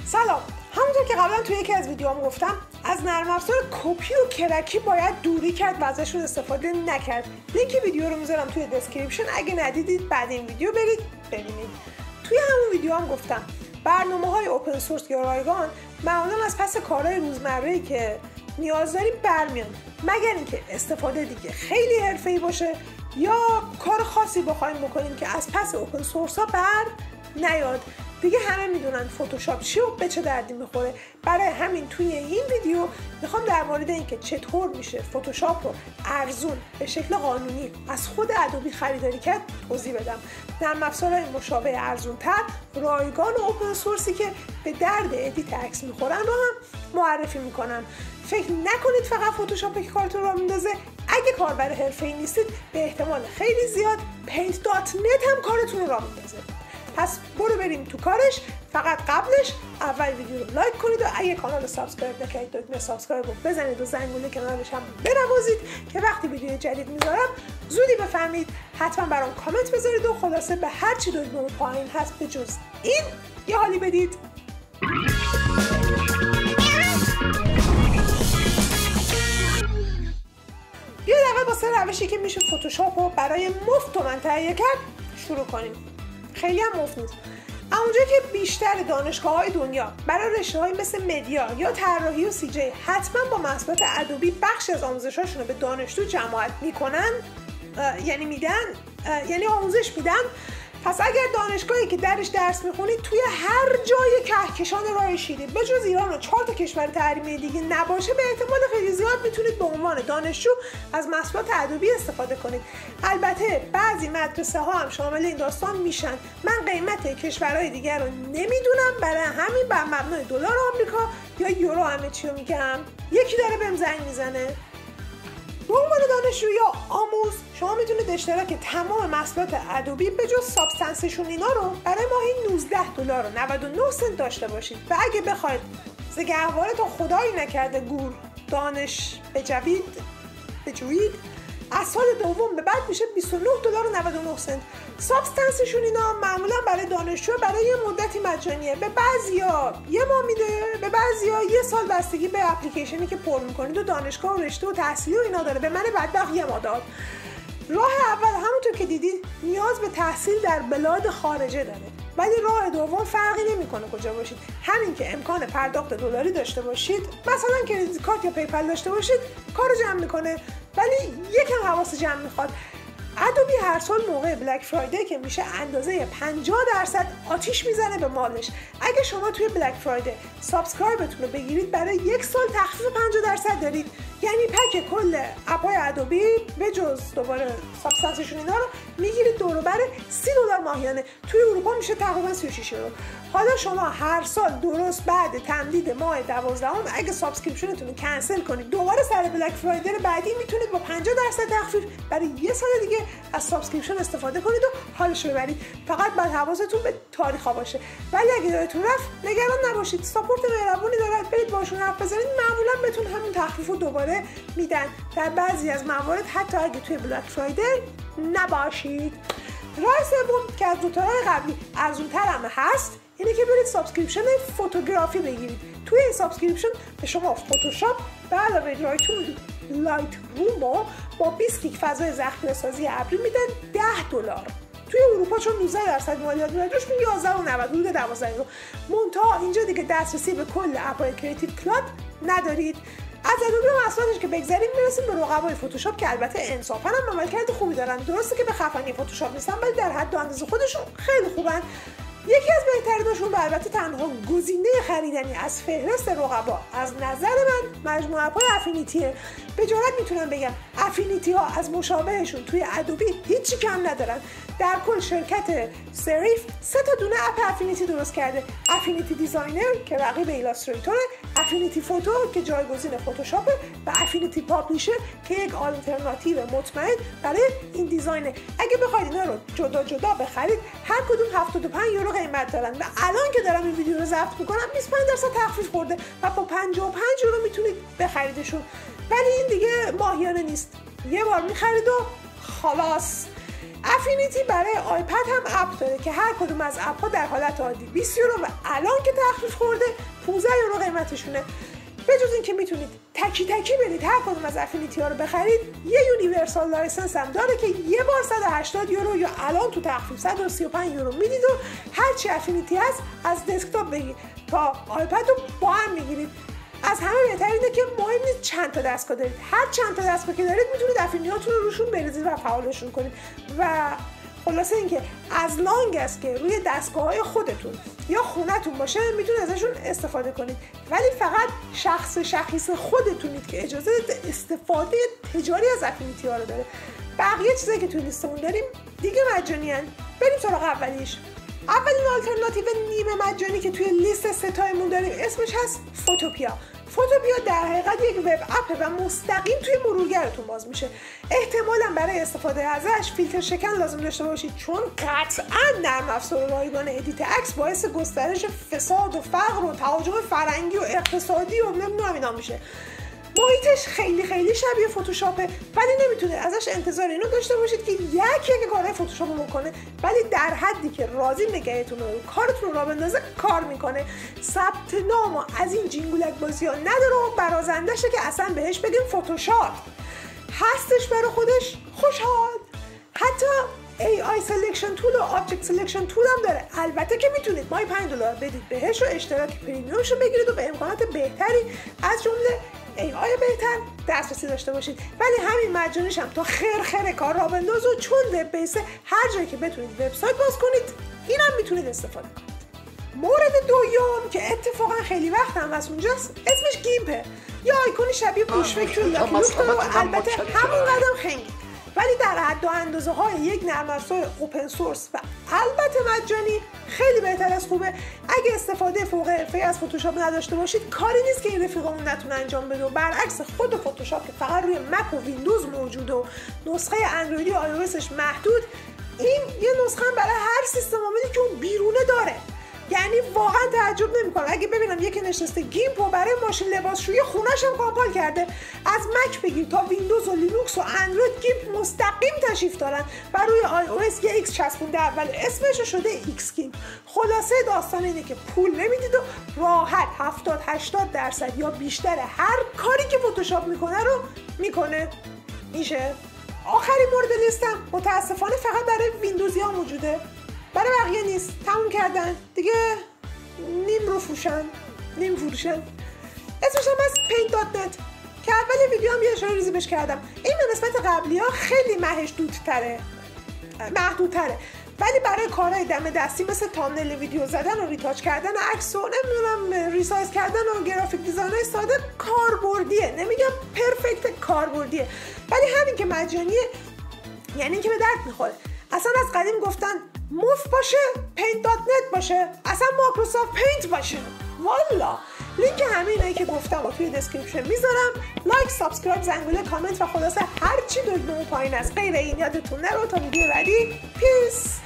سلام. همونطور که قبلا توی یکی از ویدیوام گفتم از نرم افزار کپی و کرکی باید دوری کرد و ازشون استفاده نکرد. لینک ویدیو رو میذارم توی دسکریپشن، اگه ندیدید بعد این ویدیو برید ببینید. توی همون ویدیوام گفتم برنامه‌های اوپن سورس یا رایگان معمولا از پس کارهای روزمره‌ای که نیاز داریم برمیان، مگر اینکه استفاده دیگه خیلی حرفه‌ای باشه یا کار خاصی بخوایم بکنیم که از پس اوپن سورس ها بر نیاد. دیگه همه میدونن فتوشاپ چی و به چه دردی میخوره. برای همین توی این ویدیو میخوام در مورد اینکه چطور میشه فتوشاپ رو ارزون به شکل قانونی از خود ادوبی خریداری کرد توضیح بدم. نرم افزارهای مشابه ارزونتر، رایگان و اوپن سورسی که به درد ادیت عکس میخورن رو هم معرفی میکنن. فکر نکنید فقط فتوشاپ که کارتون رو میندازه. اگه کاربر حرفه‌ای نیستید به احتمال خیلی زیاد paint.net هم کارتون رو راه میندازه. پس برو بریم تو کارش. فقط قبلش اول ویدیو رو لایک کنید و اگه کانال رو سابسکرایب نکردید دکمه سابسکرایب رو بزنید و زنگوله کنارش هم بنوازید که وقتی ویدیو جدید میذارم زودی بفهمید. حتما برام کامنت بذارید و خلاصه به هر چی دکمه پایین هست به جز این یه حالی بدید. بیاید اول با سه روشی که میشه فتوشاپ رو برای مفت تومن تهیه کرد شروع کنیم. خیلی هم مفت نیست. اونجا که بیشتر دانشگاه‌های دنیا برای رشته‌های مثل مدیا یا طراحی و سی جی حتما با محصولات ادوبی بخش از آموزشاشون رو به دانشجو جماعت میکنن، یعنی آموزش میدن. پس اگر دانشگاهی که درش درس میخونید توی هر جای کهکشان راه شیری به جز ایران و 4 تا کشور تحریمی دیگه نباشه، به احتمال خیلی زیاد میتونید به عنوان دانشجو از محصولات ادوبی استفاده کنید. البته بعضی مدرسه ها هم شامل این داستان میشن. من قیمت کشورهای دیگر رو نمیدونم، برای همین بر مبنای دلار آمریکا یا یورو همه چی رو میگم. یکی داره بهم زنگ میزنه. به عنوان دانشجو یا آموز شما میتونید اشتراک تمام محصولات ادوبی به جز سابستنسشون اینا رو برای ماهی $19.99 داشته باشید و اگه بخواید زگهواره تا خدایی نکرده گور دانش بجوید از سال دوم به بعد میشه $29.99. سابستنسشون اینا معمولا برای دانشجو برای یه مدتی مجانیه. به بعضیا یه ماه میده، به بعضیا یه سال، بستگی به اپلیکیشنی که پر میکنید و دانشگاه و رشته و تحصیلی و اینا داره. به من بدبخت یه ماه داد. راه اول همونطور که دیدید نیاز به تحصیل در بلاد خارجه داره، ولی راه دوم فرقی نمیکنه کجا باشید. همین که امکان پرداخت دلاری داشته باشید، مثلا کریدیت کارت یا پیپل داشته باشید، کارو جمع میکنه. ولی یکم حواس جمع میخواد. ادوبی هر سال موقع بلک فرایدی که میشه اندازه 50% آتیش میزنه به مالش. اگه شما توی بلک فرایدی سابسکرایبتون رو بگیرید برای یک سال تخفیف 50% دارید. یعنی پک کل اپای ادوبی به جز دوباره سابستنسشون اینا رو میگیرید دور و بر $30 ماهیانه. توی اروپا میشه تقریبا 36 یورو. حالا شما هر سال درست بعد تمدید ماه 12 اگه سابسکریپشنتون رو کنسل کنید دوباره سر بلک فرایدی بعدی میتونید با 50% تخفیف برای یه سال دیگه از سابسکریپشن استفاده کنید و حالش ببرید. فقط باید حواستون به تاریخا باشه. ولی اگه یادتون رفت نگران نباشید، ساپورت مهربونی دارن، برید باشون حرف بزنید، معمولا بهتون همون تخفیف رو دوباره میدن. در بعضی از موارد حتی اگه توی بلک فرایدی نباشید. راه سوم که از دوتاهای قبلی ارزونتر هم هست اینه که برید سابسکریپشن فوتوگرافی بگیرید. توی این سابسکریپشن به شما فتوشاپ به علاوه لایت روم با 20 گیگ فضای ذخیره‌سازی ابری میدن $10. توی اروپا چون 19% مالیات میاد روش 11.90 حدود 12 یورو. منتها اینجا دیگه دسترسی به کل اپای کریتیو کلاد ندارید. از ادوبی و محصولاتش که بگذریم میرسیم به رقبای فتوشاپ که البته انصافا هم عملکرد خوبی دارن. درسته که به خفنی فتوشاپ نیستن ولی در حد و اندازه خودشون خیلی خوبن. یکی از بهتریناشون و البته تنها گزینه خریدنی از فهرست رقبا از نظر من مجموعه اپای افینیتیه. به جرات میتونم بگم افینیتی ها از مشابهشون توی ادوبی هیچی کم ندارن. در کل شرکت سریف 3 تا دونه اپ افینیتی درست کرده. افینیتی دیزاینر که رقیب ایلاستریتوره، افینیتی فوتو که جایگزین فتوشاپه و افینیتی پابلیشر که یک آلترناتیو مطمئن برای این دیزاینه. اگه بخواید اینا رو جدا جدا بخرید هر کدوم 75 یورو قیمت دارن و الان که دارم این ویدیو رو ضبط میکنم 25% تخفیف خورده و با 55 یورو میتونید بخریدشون. ولی این دیگه ماهیانه نیست، یه بار میخرید و خلاص. افینیتی برای آیپد هم اپ داره که هر کدوم از اپ ها در حالت عادی 20 یورو و الان که تخفیف خورده 15 یورو قیمتشونه. به جز اینکه میتونید تکی تکی برید هر کدوم از افینیتی ها رو بخرید، یه یونیورسال لایسنس هم داره که یه بار 180 یورو یا الان تو تخفیف 135 یورو میدید و هر چی افینیتی هست از دسکتاپ بگیرید تا آیپد رو با هم میگیرید. از همه بهتر اینه که مهم نیست چند تا دستگاه دارید، هر چند تا دستگاه که دارید میتونید افینیتاتون رو روشون بریزید و فعالشون کنید. و خلاصه اینکه از لانگ است که روی دستگاه‌های خودتون یا خونتون باشه میتونید ازشون استفاده کنید، ولی فقط شخص خودتونید که اجازه استفاده تجاری از افینیتی ها رو داره. بقیه چیزایی که توی لیستمون داریم دیگه مجانی هن. بریم سراغ اولیش. اولین آلترناتیو نیمه مجانی که توی لیست ستایمون داریم اسمش هست فوتوپیا. فوتوپیا در حقیقت یک وب اپه و مستقیم توی مرورگرتون باز میشه. احتمالاً برای استفاده ازش فیلتر شکن لازم داشته باشید، چون قطعاً نرم افزار رایگان ادیت عکس باعث گسترش فساد و فقر و تهاجم فرهنگی و اقتصادی و نمیدونم اینا میشه. محیطش خیلی شبیه فتوشاپه، ولی نمیتونه ازش انتظار اینو داشته باشید که یکی کارهای فتوشاپ رو بکنه، ولی در حدی که راضی نگهتون رو کارتون رو راه بندازه کار میکنه. ثبت نام از این جینگولک بازی ها نداره و برازندشه که اصلا بهش بگیم فتوشاپ. هستش برای خودش خوشحال. حتی AI Selection Tool و Object Selection Tool هم داره. البته که میتونید ماهی $5 بدید بهش و اشتراک پریمیومش رو بگیرید و به امکانات بهتری از جمله AI بهتر دسترسی داشته باشید، ولی همین مجانیش هم تا خیر کار را بنداز و چون وب بیسه هر جایی که بتونید وبسایت باز کنید اینم میتونید استفاده کنید. مورد دوم که اتفاقا خیلی وقت هم از اونجاست اسمش گیمپه، یا آیکونی شبیه بوشفکر و لاکی لوک داره و البته همون قدم خنگی، ولی در حد و اندازه های یک نرم افزار اوپن سورس و البته مجانی خیلی بهتر از خوبه. اگه استفاده فوق حرفه‌ای از فتوشاپ نداشته باشید کاری نیست که این رفیقمون نتونه انجام بده، و برعکس خود فتوشاپ که فقط روی مک و ویندوز موجوده و نسخه اندرویدی و آی او اسش محدود، این یه نسخه برای هر سیستم عاملی که اون بیرونه داره. یعنی واقعا تعجب نمی‌کنم اگه ببینم یکی نشسته گیمپو برای ماشین لباسشویی خونه‌ش هم کامپایل کرده. از مک بگیر تا ویندوز و لینوکس و اندروید گیمپ مستقیم تشریف دارن و روی آی او اس یه ایکس چسبونده اول اسمش شده ایکس گیمپ. خلاصه داستان اینه که پول نمیدید و راحت 70-80% یا بیشتر هر کاری که فتوشاپ میکنه رو میکنه. میشه. آخرین مورد لیستم متاسفانه فقط برای ویندوزی ها موجوده، برای بقیه نیست. تموم کردن دیگه، نیم فروشن. اسمش هم از paint.net که اول ویدیو هم یه اشاره ریزی بهش کردم. این به نسبت قبلی ها خیلی محدودتره، ولی برای کارهای دم دستی مثل تامنیل ویدیو زدن و ریتاچ کردن و عکس و نمیدونم ریسایز کردن و گرافیک دیزاین‌های ساده کاربردیه. نمیگم پرفکت، کاربردیه، ولی همین که مجانیه یعنی اینکه به درد میخوره. اصلا از قدیم گفتن موف باشه paint.net باشه، اصلا مایکروسافت پینت باشه. والا لینک همینایی که گفتم و توی دسکریپشن میذارم. لایک، سابسکرایب، زنگوله، کامنت و خلاصه هر چی دکمه پایین از غیر این یادتون نرو. تا ویدیو بعدی پیس.